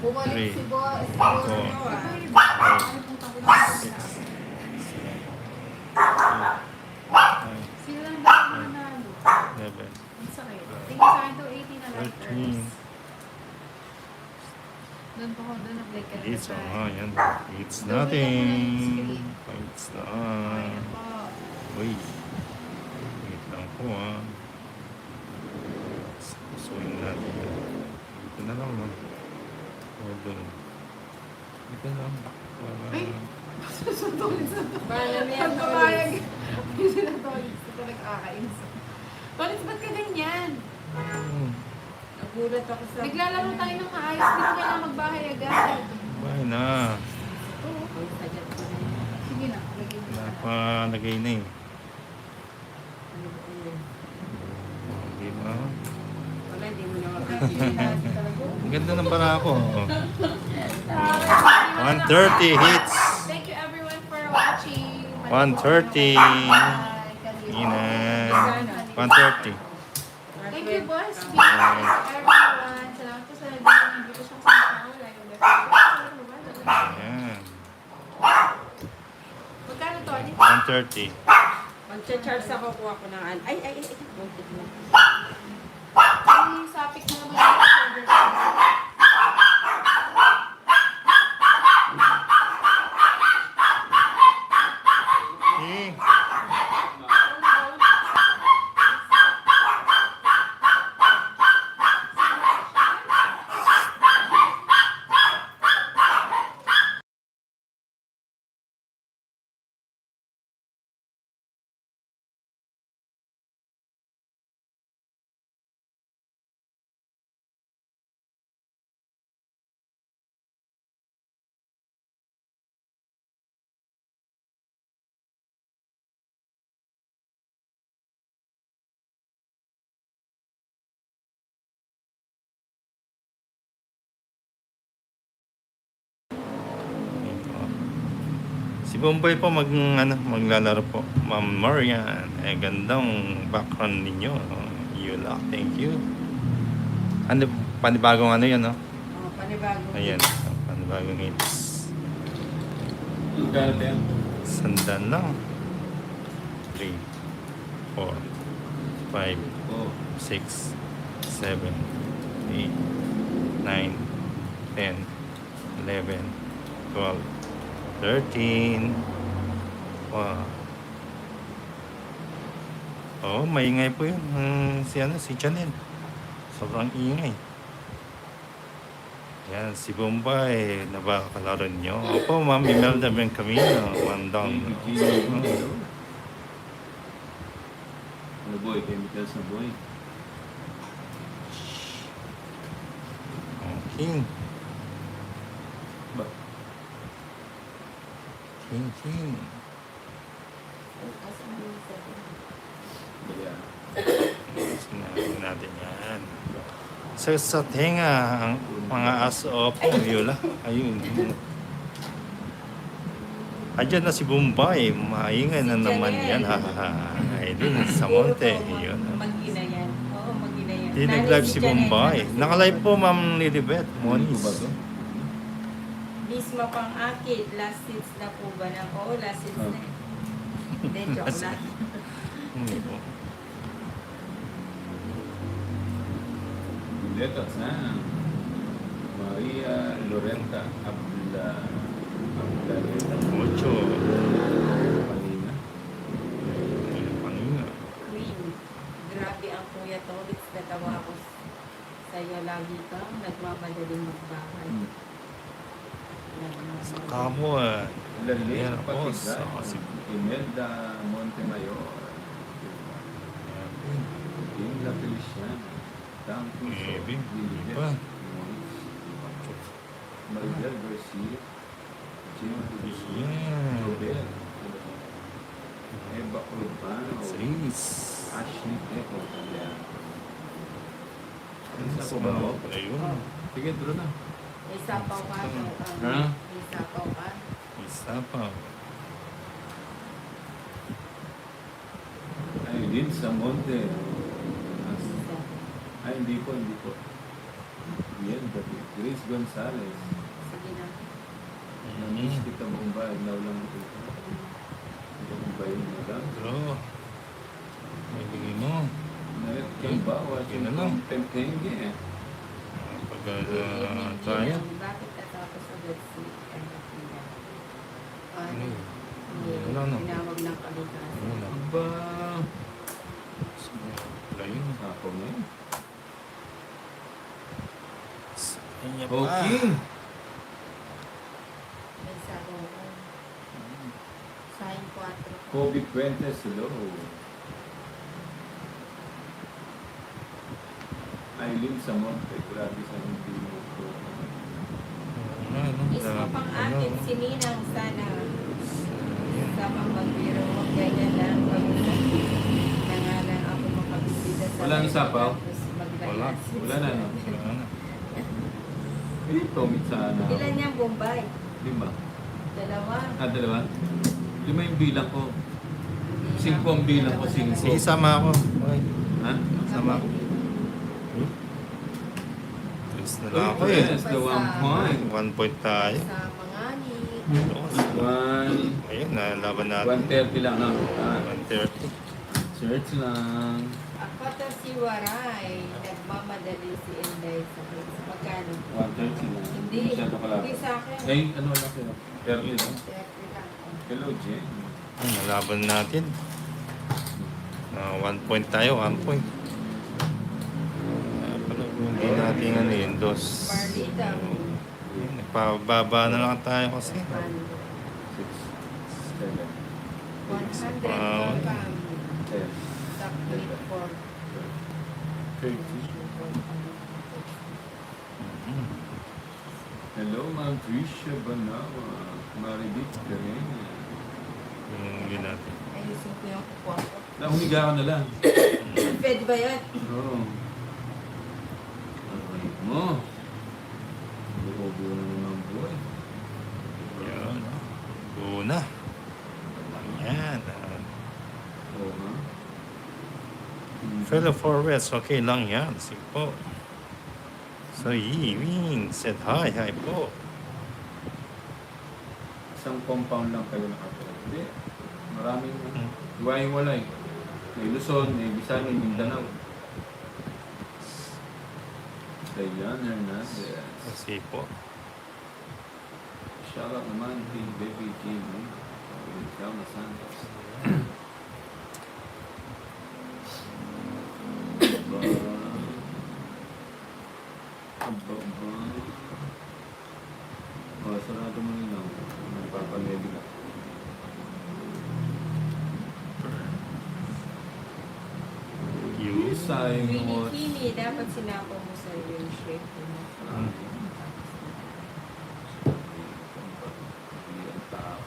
Bumalik 3, si Boss. 4, 5, 6, 7, 8, 9, Sila lang ba yung nanalo? 11, Ang sakit. Tingin sa akin to 18 na like 13. Doon po ako, doon nag-like ka Hits, yan. Hits Double natin. tap mo na yung screen. Hits na. Ayan po. Uy. Wait lang po, Pusuin natin. Dito na lang, no? O doon. Dito lang. Ay! Susuntulit sa to. Paano niya? Pagpapayag. Hindi sila Tolits. Ito nag-akainis. Tolits, ba't ka ganyan? Nagulat ako sa... Naglalaro tayo ng maayos. Hindi mo kailangan magbahay agad. Bye na. Sige na. Lagyan mo na. Napalagay na eh. Hindi ba? Wala, hindi mo na Ang ganda ng barako. 130 hits. Thank you everyone for watching. 130. Ina. 130. Thank you, boss. Everyone. Salamat po sa nag-video ko siya sa Ayan. Magkano to? 130. Mag-charge ako, kuha ko ng... Ay, buntit na. Ay, sapik na naman yung shoulder. Eh. Si Bombay po maglalaro po. Ma'am Marian, gandang background ninyo. Yula, thank you. Panibagong yan, no? Panibago. Ayan, panibagong hits. Magkano yan? Sandan lang. 3, 4, 5, Oo. 6, 7, 8, 9, 10, 11, 12, 13. Wow. Oh, maingay po yun. Si Chanel. Sobrang ingay. Yan, si Bombay. Nabakalaro nyo. Opo, Ma'am Imelda Bencamino. One down. Ano boy? Chemicals na boy. King. Ba? King. Baya. Sinabi natin yan. Sa tenga, ang mga aso po, Yula. Ayun. Ayan na si Bombay. Maingay na naman yan. Ay, dun sa monte. Yun. Mag-ina yan. Oo, mag-ina yan. Hindi nag-live si Bombay. Naka-live po, Ma'am Lilibet. Ano ba Moniz. to? Bisma pang akit. Last seats na po ba na? Oo, last seats na. Hindi, joke lang. Hindi po. Letters na. Maria Lorenta Abdullah. Ocho. Palina. Panina. Queen. Grabe ang Kuya Tolits. Natawa ko sa'yo lagi kang nagmamadaling magbahay. Sa kamo Lalit Yan po. Patigay. Si Imelda Montemayor. Ingla Feliciana. Dang Puso. Bing. Lilibet. Iba. Maribel Garcia. Jim Yan. Robel. Eva Urbano. Sis. Ashley Eco. Ayan. Sa Sa kubaho. Ayun. Sige, draw na. May sapaw ka. Ha? May sapaw ka. Isa pa. Ay, din sa Monte. Ay, hindi po. Yan, dati. Grace Gonzalez. Sige na. Namiss kita Bombay. Naulang ko ito. Bombay mo lang. Bro. May bigay mo. Nalit kang bawa. Yun na lang. Content kayo eh. Pag Hindi tayo. lang. Bakit natapos agad si Pina? Ano? Hindi. Wala na. Tinawag ng kalikasan. Ano na? Ba? Wala yun. Ako na yun. Kanya pa. Okay. May sago ko. Sign 4. Kobe Puentes, hello. Aileen Samonte, grabe sa hindi mo ko. Ano? Mismo pang akin, si Ninang sana sa pambiro, huwag ganyan lang. Pag nangalan ako makabisita sa Walang isapaw? tapos maglayas. Wala. Wala na, no? Wala na. Eh, Tomit sana. Ilan niyang Bombay? 5. 2. Ah, 2? 5 yung bilang ko. Hindi 5 ang bilang ko, 5. Sige, sama ako. Okay. Ha? Sama ako. Tres na lang ako Okay, eh. yes, the 1 point. 1 point tayo. Sa mga ni. Ayun, nalaban natin. 130 lang, no? 130. Search lang. Ako to si Waray. Nagmamadali si Inday sa place. Magkano? 130 lang. Hindi. Masyado ka lang. Hindi sa akin. Ay, ano lang sa'yo? 30 lang. 30 lang. Hello, Jen. Ay, nalaban natin. 1 point tayo, 1 point. Pala, hindi natin ano yun, dos. Marlita. Ayun, nagpababa na lang tayo kasi. 6, 7, 100 Wow. pa. 10, Top 8 for 30. Hello, Ma'am Tricia Banawa. Maribit Karena. Yung huli natin. ayusin ko yung kukuha ko. Nahumiga ka na lang. Pwede ba yan? Oo. Aray mo. Buo-buo na naman buhay. Yan. Una. Yan. Oo nga. Fellow Forest, okay lang yan. Sige po. So, Yi said hi, hi po. Isang compound lang kayo nakatira. Hindi. Maraming hiwa-hiwalay. May Luzon, may Visayas, may Mindanao. Dayan Hernandez. Sige po. Shout out naman kay Baby Kim. Ikaw na Santos. Aba. Oh, sarado mo nila. Nagpapaledi ka. You. Sayang yung oras. Kimi, dapat sinako mo sa yung shape mo. Hmm. Ang tao.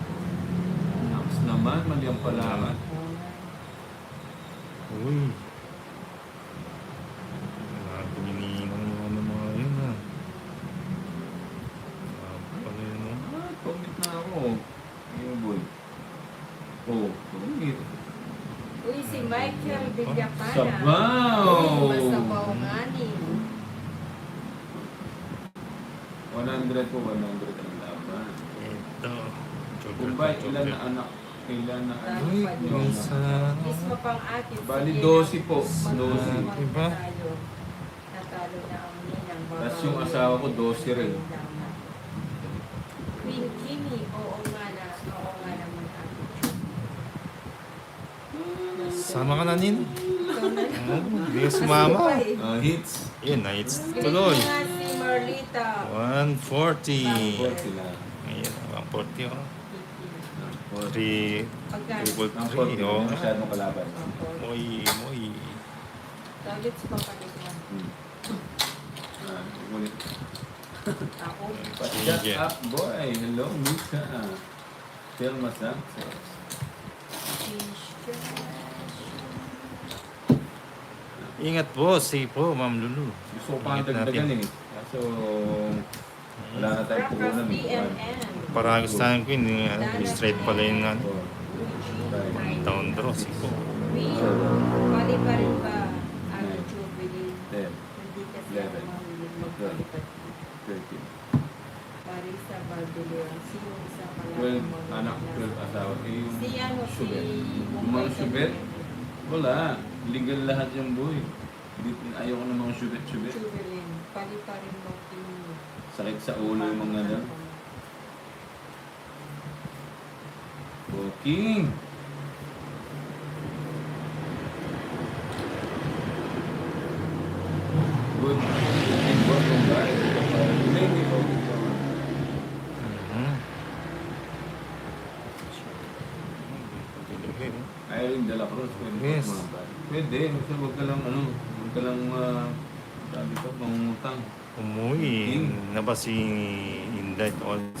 Next naman, mali ang palaman. Uy. Grabe nininang yung ano mga yun ha. Grabe pala yun ha. Ah, tumit na ako. Yung boy. Oh, tumit. Uy, si Michael Villapana. Sabaw! Uy, masabaw nga ni. 100 po, 100 ang laban. Ito. Kumbay, ilan na anak? Ilan na anak? Uy, yung sa... Mismo pang akin. Bali, sige 12 po. na, 12. Diba? Natalo. Natalo na ang ninang. Tapos yung asawa ko, 12 rin. Queen Kimi, oo nga naman ako. Sama ka na nin. Ikaw na lang. Hindi ka sumama. Hits. Yun, nights Galing tuloy. nga si Marlita. 140. 40 lang. Ayan, 140 oh. 3, Pagkano? triple Ang 3, 40 oh. na masyadong kalaban. Moy, moy. Targets pa palit mo. Ulit. Ako. Shut Sige. up, boy. Hello, Mika. Telma Santos. Ingat po, sige po, Ma'am Lulu. Gusto ko pang Ingat natin. dagdagan eh. Kaso, Wala na tayong Rockers puhunan. BMN. Para gustahan ko yun, yung, straight pala yung ano, Gucci. down draw, siko. Wii. Pali pa rin ba ang Jubilee? 10, Hindi kasi ako 11, mahilig magpalipat. 13, Parisa Bardeleon. Sino isa pala 12, ang mga anak, nasa- 12 asawa. Eh, yung Si ano, si Subet. Yung Bombay mga Subet, Jubilee. wala. Legal lahat yung boy. Ayoko ng mga Subet-Subet. Jubilee. Pali pa rin mo Sakit sa ulo yung mga ano. Booking. Good. Booking ba? Kung ba? Hindi po. Mhm. Irene De La Cruz. Pwede Yes. po mga ba? Pwede. Basta huwag ka lang ano. Huwag ka lang sabi ko, mangungutang. Umuwi na ba si Inday?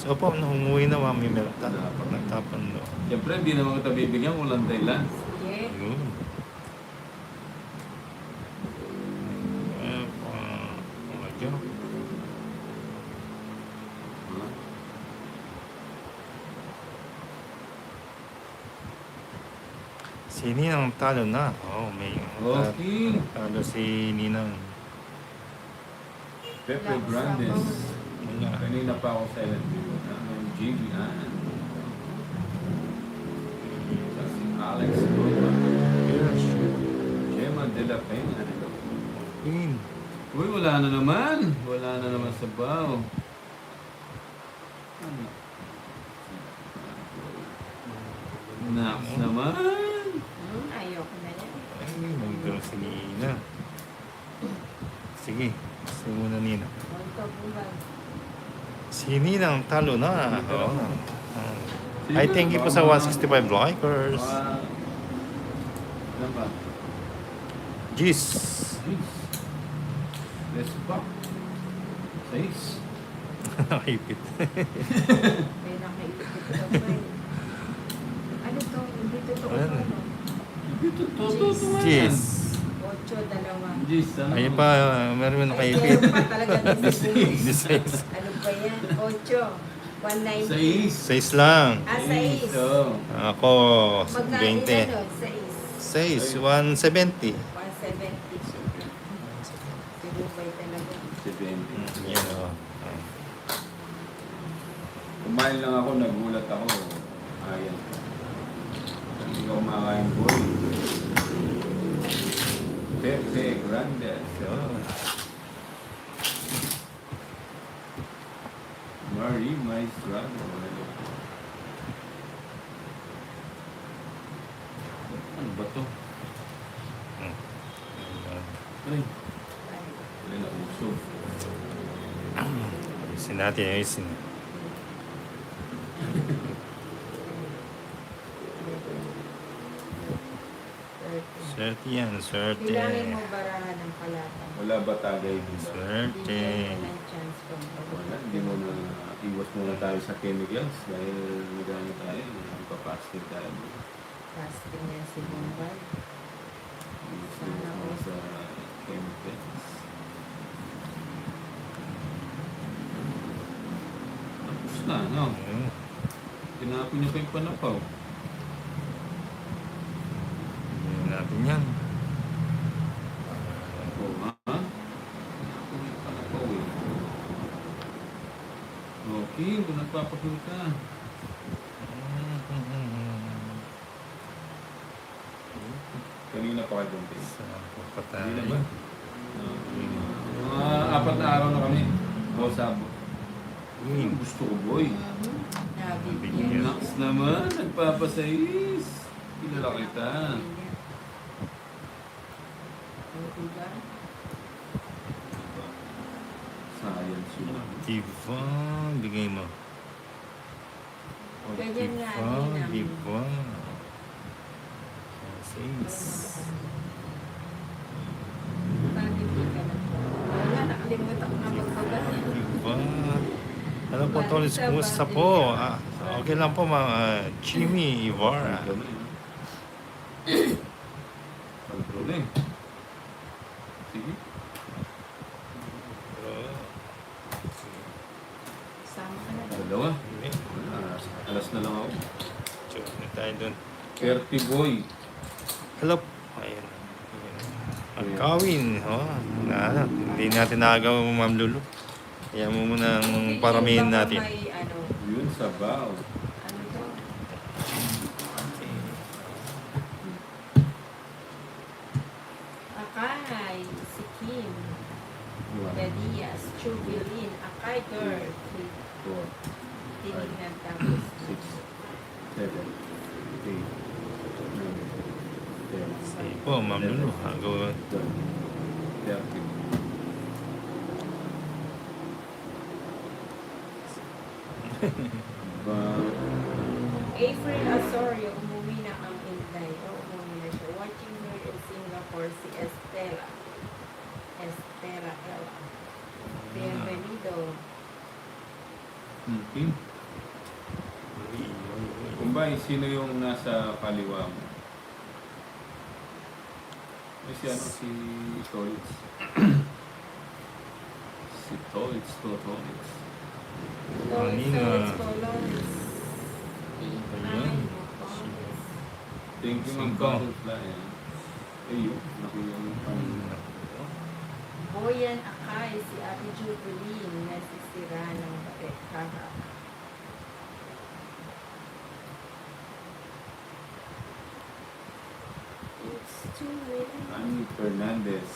Opo, umuwi na Mami Melta. Nagtapan do. Siyempre, hindi naman kita bibigyan. Walang dahilan. Sige. Yun. Medyo. Si Ninang talo na. Oh, may Okay. talo si Ninang. Pepe Grandes. Wala. Kanina pa ako sa LNB. Ang Jimmy Ann. Si Alex Roma. Gemma De La Peña. Queen. Uy, wala na naman. Wala na naman sa bao. Naks naman. Ayoko na yan. Ay, nagdalo si Nina. Sige. Gusto mo na Nina. Huwag ka buhay. Si Ninang talo na. Oo. Ay, thank you po sa 165 likers. Ano ba? Jeez. Jeez. Let's pop. 6. Nakipit. May nakaipit ka pa eh. Ano to? Hindi totoo Ano? pa, no? Ito, to man. Jeez. 8, 2. Jeez, ano? Ayun pa, meron Ay, nakaipit. meron pa talaga dito sa pulis. Designs. Ano ba yan? 8. 190. 6. 6 lang. 6. Oh. Ako, Magkano 20. yan, no? 6, 6. 170. 170. Si Bubay talaga. 70. Yan o. Kumain lang ako, nagulat ako. Ayan. Hindi ka kumakain boy. Pepe Grandes. Marie Maestrado. Ano ba to? Ay, wala na usog. Ayusin natin, ayusin. Swerte yan, swerte. Bilangin mo barahan ng kalata. Wala ba tagay dito? Swerte. Bigyan mo ng chance kung Wala, hindi mo na iwas muna tayo sa chemicals dahil magano tayo, magpapasting tayo. casting niya si Bombay. Iwas muna sa chemicals. Tapos na, no? Tinapon niyo pa yung panapaw. Hindi natin yan. Oo, ha? Tinapon niyo yung panapaw eh. Okay, kung nagpapakul ka. Kanina pa kayo doon. Saan po pa Hindi na tayo? ba? Mga 4 na araw na kami. O sabo. Gusto ko boy. Nabigyan. Naks naman, nagpapasayis. Kilala kita. Diba? Science yun. Diva, bigay mo. Ganyan nga, Diva, Ninang. diva. Six. Nabigyan ka na po. Wala, nakalimutan ko na magbaga. Diba? Ano po, Tolis, kumusta po? Okay lang po, mga Jimmy Ibarra. Control eh. Sige. tayo dun. 30 boy. Hello. Ayan. Magkawin. Oh, hindi natin nagawa, Ma'am Lulu. Kaya mo munang paramihin Baka natin. May ano, Yun, sabaw. ano to? Akay, si Kim, Bedias, Chubilin, Akay girl, tinignan tapos. 6, 7, 8, 9, 10, Sige po, Ma'am Lulu. Go. 30. Ba, April Asorio, umuwi na ang Inday. O, umuwi na siya. Watching her in Singapore, si Estela. Estela Ella. Bienvenido. Kim. Kumbay, sino yung nasa kaliwa mo? Ay, si ano, si Tolitz. Si Tolitz, Tolitz. Kanina. Colores. Ayun. Thank you, Ma'am Cinco. Butterfly. Ayun, nakita yung pangalan. Boyan Akay, si Ate Jubilee, nasisira ng kaka. It's too late. Ani Fernandez.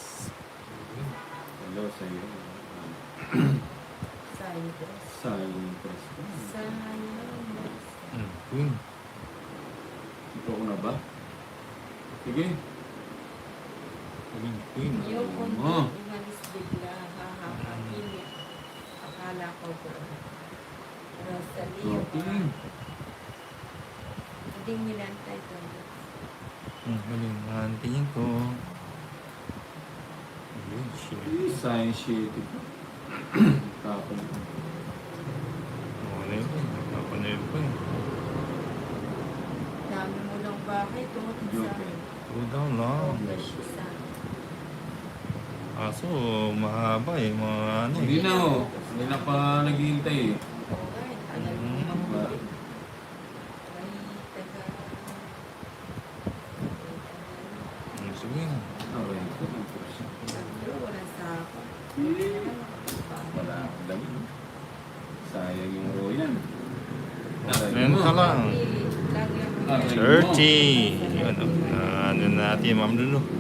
Hello sa iyo. Sayos. Silent Presto. Sayos. Queen. Ito ko na ba? Sige. Queen. Yung kundi Ah. umalis bigla, hahapainit. Akala ko po. Rosalie Okay. ba? Hindi nilantay ko. Galing. Hantingin ko. Ayun, shit. Science sheet. Tapon. Ano yun? Napanood ko eh. Dami mo ng bahay, tungkol sa Joke. Go down lang. isa. Kaso, mahaba eh. Mga ano Hindi eh. na oh. Hindi na pa naghihintay eh. Okay, tagal mo Mm. mabuti. May taga... Sige. Okay. Tatlo, walang sako. Wala akong dami. No? Sayang yung royan. Renta lang. Lagi ako Ah, 30. Yun, ano natin, Ma'am Lulu.